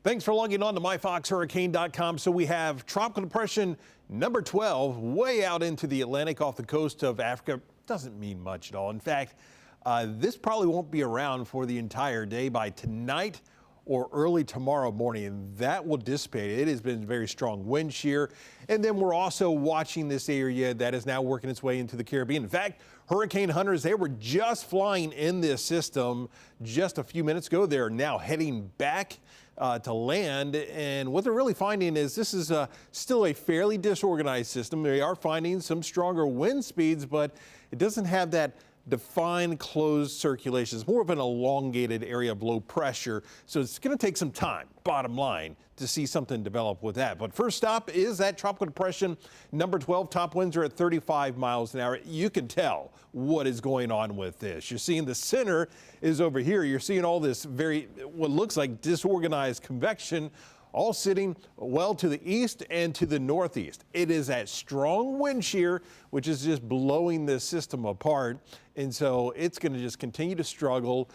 Thanks for logging on to MyFoxHurricane.com. So we have tropical depression number 12 way out into the Atlantic off the coast of Africa. Doesn't mean much at all. In fact, this probably won't be around for the entire day. By tonight or early tomorrow morning, and that will dissipate. It has been very strong wind shear. And then we're also watching this area that is now working its way into the Caribbean. In fact, hurricane hunters, they were just flying in this system just a few minutes ago. They're now heading back to land, and what they're really finding is this is still a fairly disorganized system. They are finding some stronger wind speeds, but it doesn't have that defined closed circulation. It's more of an elongated area of low pressure, so it's going to take some time, bottom line, to see something develop with that. But first stop is that tropical depression number 12. Top winds are at 35 miles an hour. You can tell what is going on with this. You're seeing the center is over here. You're seeing all this what looks like disorganized convection all sitting well to the east and to the northeast. It is that strong wind shear, which is just blowing this system apart. And so it's going to just continue to struggle,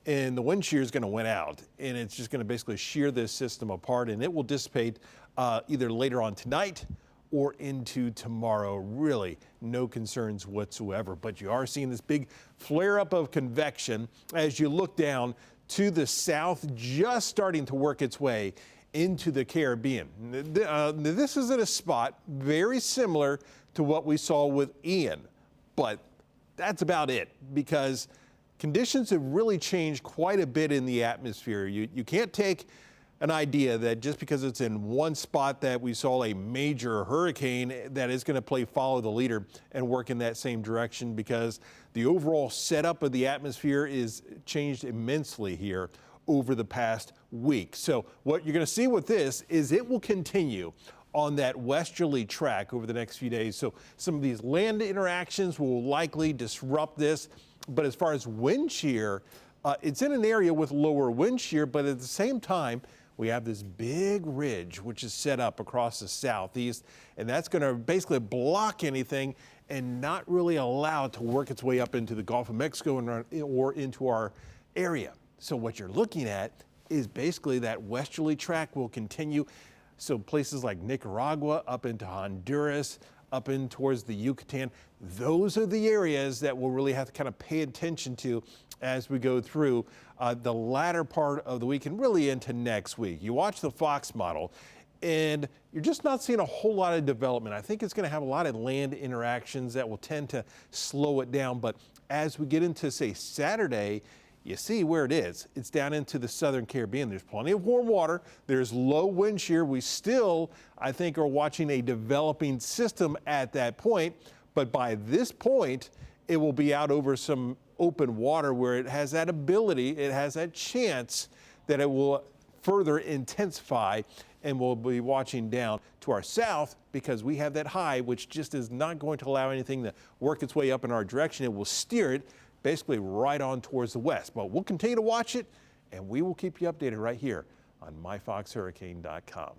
and the wind shear is going to win out. And it's just going to basically shear this system apart, and it will dissipate either later on tonight or into tomorrow. Really, no concerns whatsoever. But you are seeing this big flare up of convection as you look down to the south, just starting to work its way into the Caribbean. This is at a spot very similar to what we saw with Ian, but that's about it, because conditions have really changed quite a bit in the atmosphere. You can't take an idea that just because it's in one spot that we saw a major hurricane that is going to play follow the leader and work in that same direction, because the overall setup of the atmosphere is changed immensely here over the past week. So what you're going to see with this is it will continue on that westerly track over the next few days. So some of these land interactions will likely disrupt this. But as far as wind shear, it's in an area with lower wind shear, but at the same time, we have this big ridge which is set up across the southeast, and that's going to basically block anything and not really allow it to work its way up into the Gulf of Mexico or into our area. So what you're looking at is basically that westerly track will continue. So places like Nicaragua, up into Honduras, up in towards the Yucatan, those are the areas that we'll really have to kind of pay attention to as we go through the latter part of the week and really into next week. You watch the Fox model, and you're just not seeing a whole lot of development. I think it's going to have a lot of land interactions that will tend to slow it down. But as we get into, say, Saturday, you see where it is. It's down into the southern Caribbean. There's plenty of warm water. There's low wind shear. We still, I think, are watching a developing system at that point. But by this point, it will be out over some open water where it has that ability, it has that chance that it will further intensify, and we'll be watching down to our south because we have that high, which just is not going to allow anything to work its way up in our direction. It will steer it basically right on towards the west. But we'll continue to watch it, and we will keep you updated right here on MyFoxHurricane.com.